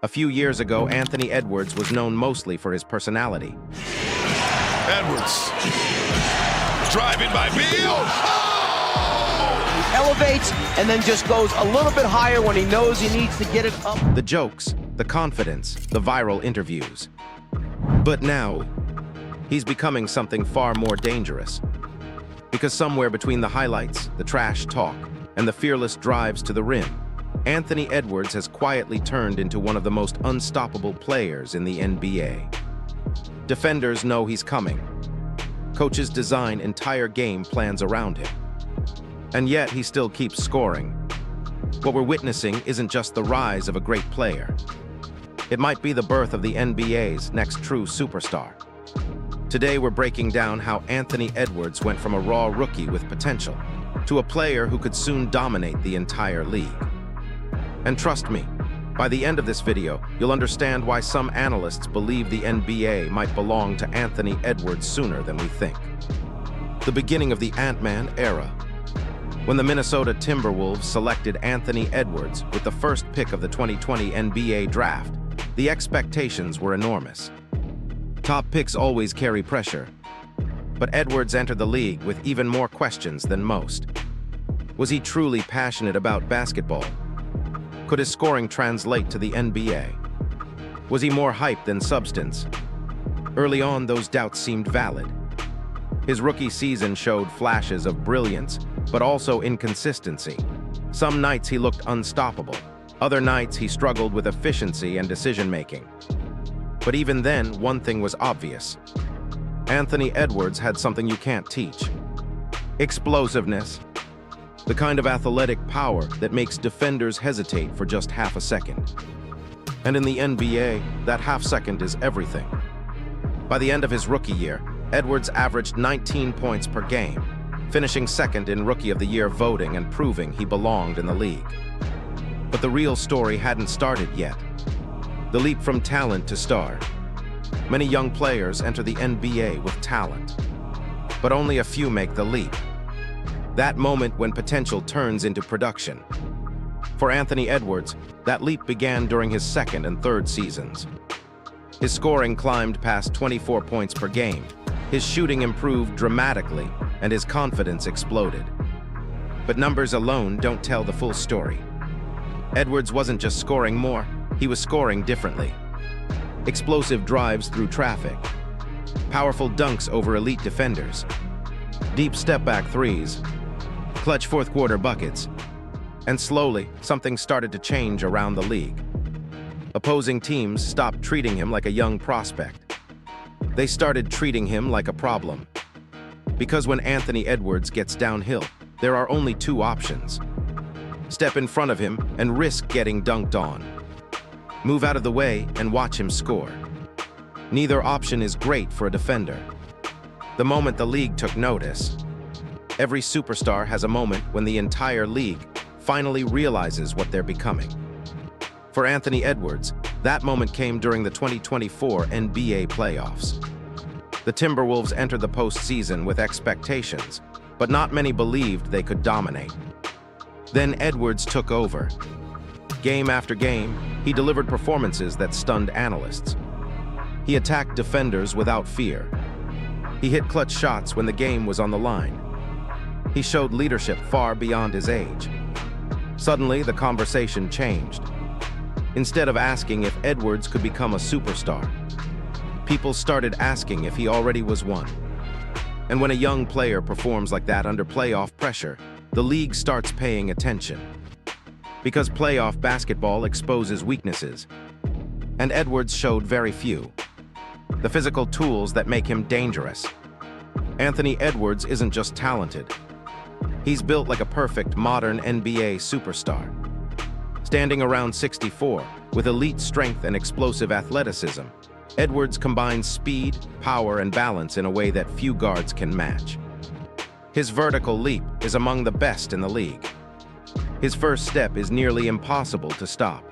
A few years ago, Anthony Edwards was known mostly for his personality. Edwards. Driving by Beal. He elevates and then just goes a little bit higher when he knows he needs to get it up. The jokes, the confidence, the viral interviews. But now, he's becoming something far more dangerous. Because somewhere between the highlights, the trash talk, and the fearless drives to the rim, Anthony Edwards has quietly turned into one of the most unstoppable players in the NBA. Defenders know he's coming. Coaches design entire game plans around him. And yet he still keeps scoring. What we're witnessing isn't just the rise of a great player. It might be the birth of the NBA's next true superstar. Today we're breaking down how Anthony Edwards went from a raw rookie with potential to a player who could soon dominate the entire league. And trust me, by the end of this video, you'll understand why some analysts believe the NBA might belong to Anthony Edwards sooner than we think. The beginning of the Ant-Man era. When the Minnesota Timberwolves selected Anthony Edwards with the first pick of the 2020 NBA draft, the expectations were enormous. Top picks always carry pressure, but Edwards entered the league with even more questions than most. Was he truly passionate about basketball? Could his scoring translate to the NBA? Was he more hype than substance? Early on, those doubts seemed valid. His rookie season showed flashes of brilliance, but also inconsistency. Some nights he looked unstoppable. Other nights he struggled with efficiency and decision-making. But even then, one thing was obvious. Anthony Edwards had something you can't teach. Explosiveness. The kind of athletic power that makes defenders hesitate for just half a second. And in the NBA, that half second is everything. By the end of his rookie year, Edwards averaged 19 points per game, finishing second in Rookie of the Year voting and proving he belonged in the league. But the real story hadn't started yet. The leap from talent to star. Many young players enter the NBA with talent, but only a few make the leap. That moment when potential turns into production. For Anthony Edwards, that leap began during his second and third seasons. His scoring climbed past 24 points per game, his shooting improved dramatically, and his confidence exploded. But numbers alone don't tell the full story. Edwards wasn't just scoring more, he was scoring differently. Explosive drives through traffic, powerful dunks over elite defenders, deep step-back threes, clutch fourth-quarter buckets, and slowly, something started to change around the league. Opposing teams stopped treating him like a young prospect. They started treating him like a problem. Because when Anthony Edwards gets downhill, there are only two options. Step in front of him and risk getting dunked on. Move out of the way and watch him score. Neither option is great for a defender. The moment the league took notice, every superstar has a moment when the entire league finally realizes what they're becoming. For Anthony Edwards, that moment came during the 2024 NBA playoffs. The Timberwolves entered the postseason with expectations, but not many believed they could dominate. Then Edwards took over. Game after game, he delivered performances that stunned analysts. He attacked defenders without fear. He hit clutch shots when the game was on the line. He showed leadership far beyond his age. Suddenly, the conversation changed. Instead of asking if Edwards could become a superstar, people started asking if he already was one. And when a young player performs like that under playoff pressure, the league starts paying attention. Because playoff basketball exposes weaknesses, and Edwards showed very few. The physical tools that make him dangerous. Anthony Edwards isn't just talented. He's built like a perfect modern NBA superstar. Standing around 6'4", with elite strength and explosive athleticism, Edwards combines speed, power, and balance in a way that few guards can match. His vertical leap is among the best in the league. His first step is nearly impossible to stop.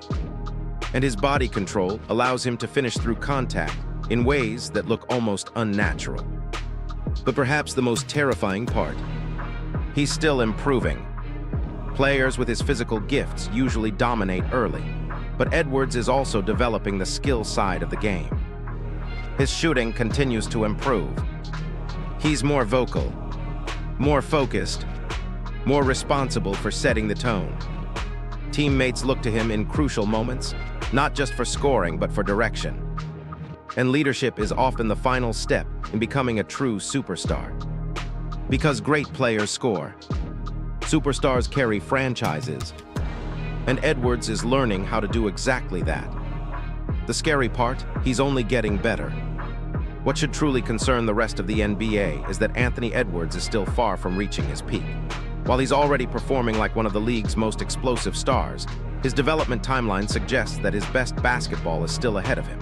And his body control allows him to finish through contact in ways that look almost unnatural. But perhaps the most terrifying part, he's still improving. Players with his physical gifts usually dominate early. But Edwards is also developing the skill side of the game. His shooting continues to improve. He's more vocal, more focused, more responsible for setting the tone. Teammates look to him in crucial moments, not just for scoring, but for direction. And leadership is often the final step in becoming a true superstar. Because great players score, superstars carry franchises, and Edwards is learning how to do exactly that. The scary part, he's only getting better. What should truly concern the rest of the NBA is that Anthony Edwards is still far from reaching his peak. While he's already performing like one of the league's most explosive stars, his development timeline suggests that his best basketball is still ahead of him.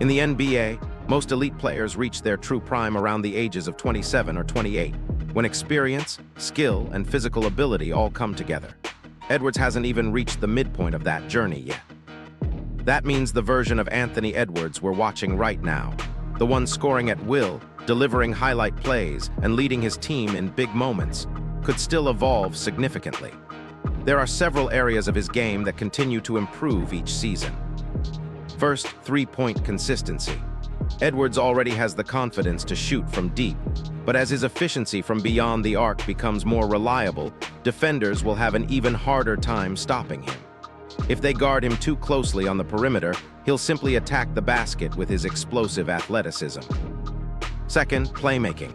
In the NBA, most elite players reach their true prime around the ages of 27 or 28, when experience, skill, and physical ability all come together. Edwards hasn't even reached the midpoint of that journey yet. That means the version of Anthony Edwards we're watching right now, the one scoring at will, delivering highlight plays, and leading his team in big moments, could still evolve significantly. There are several areas of his game that continue to improve each season. First, three-point consistency. Edwards already has the confidence to shoot from deep, but as his efficiency from beyond the arc becomes more reliable, defenders will have an even harder time stopping him. If they guard him too closely on the perimeter, he'll simply attack the basket with his explosive athleticism. Second, playmaking.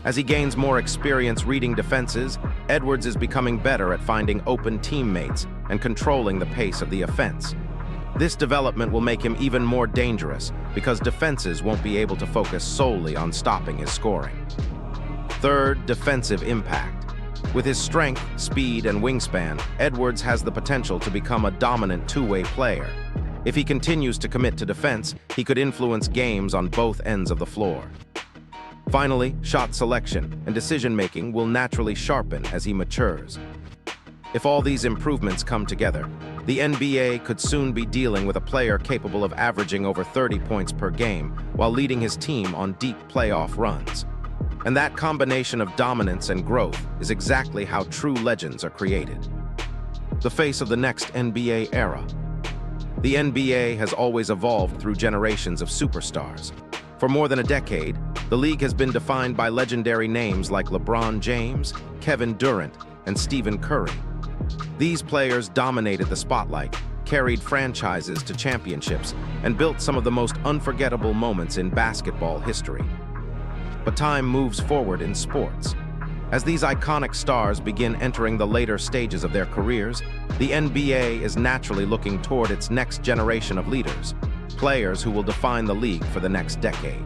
As he gains more experience reading defenses, Edwards is becoming better at finding open teammates and controlling the pace of the offense. This development will make him even more dangerous because defenses won't be able to focus solely on stopping his scoring. Third, defensive impact. With his strength, speed, and wingspan, Edwards has the potential to become a dominant two-way player. If he continues to commit to defense, he could influence games on both ends of the floor. Finally, shot selection and decision-making will naturally sharpen as he matures. If all these improvements come together, the NBA could soon be dealing with a player capable of averaging over 30 points per game while leading his team on deep playoff runs. And that combination of dominance and growth is exactly how true legends are created. The face of the next NBA era. The NBA has always evolved through generations of superstars. For more than a decade, the league has been defined by legendary names like LeBron James, Kevin Durant, and Stephen Curry. These players dominated the spotlight, carried franchises to championships, and built some of the most unforgettable moments in basketball history. But time moves forward in sports. As these iconic stars begin entering the later stages of their careers, the NBA is naturally looking toward its next generation of leaders, players who will define the league for the next decade.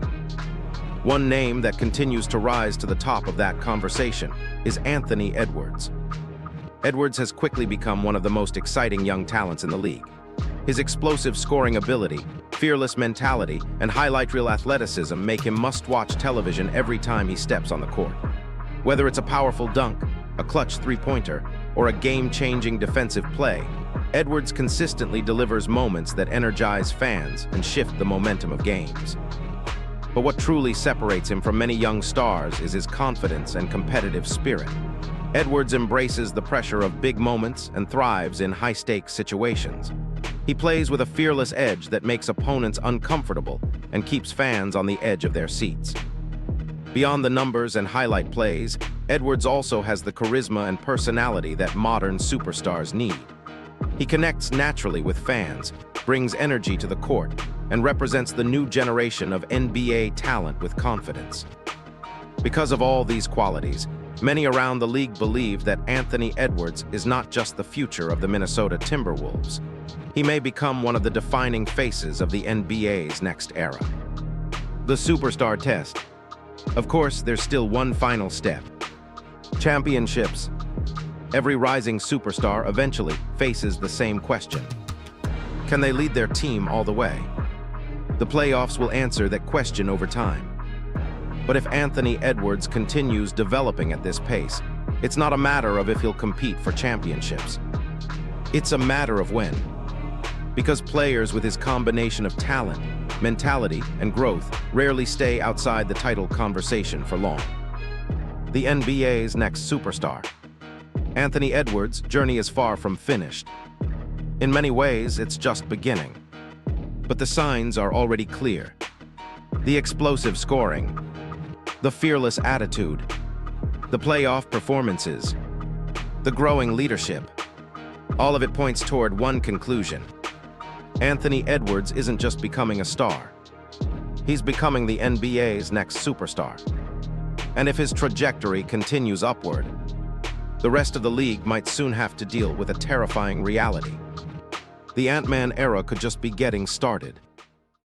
One name that continues to rise to the top of that conversation is Anthony Edwards. Edwards has quickly become one of the most exciting young talents in the league. His explosive scoring ability, fearless mentality, and highlight reel athleticism make him must-watch television every time he steps on the court. Whether it's a powerful dunk, a clutch three-pointer, or a game-changing defensive play, Edwards consistently delivers moments that energize fans and shift the momentum of games. But what truly separates him from many young stars is his confidence and competitive spirit. Edwards embraces the pressure of big moments and thrives in high-stakes situations. He plays with a fearless edge that makes opponents uncomfortable and keeps fans on the edge of their seats. Beyond the numbers and highlight plays, Edwards also has the charisma and personality that modern superstars need. He connects naturally with fans, brings energy to the court, and represents the new generation of NBA talent with confidence. Because of all these qualities, many around the league believe that Anthony Edwards is not just the future of the Minnesota Timberwolves. He may become one of the defining faces of the NBA's next era. The superstar test. Of course, there's still one final step. Championships. Every rising superstar eventually faces the same question. Can they lead their team all the way? The playoffs will answer that question over time. But if Anthony Edwards continues developing at this pace, it's not a matter of if he'll compete for championships. It's a matter of when. Because players with his combination of talent, mentality, and growth rarely stay outside the title conversation for long. The NBA's next superstar. Anthony Edwards' journey is far from finished. In many ways, it's just beginning. But the signs are already clear. The explosive scoring, the fearless attitude, the playoff performances, the growing leadership. All of it points toward one conclusion. Anthony Edwards isn't just becoming a star. He's becoming the NBA's next superstar. And if his trajectory continues upward, the rest of the league might soon have to deal with a terrifying reality. The Ant-Man era could just be getting started.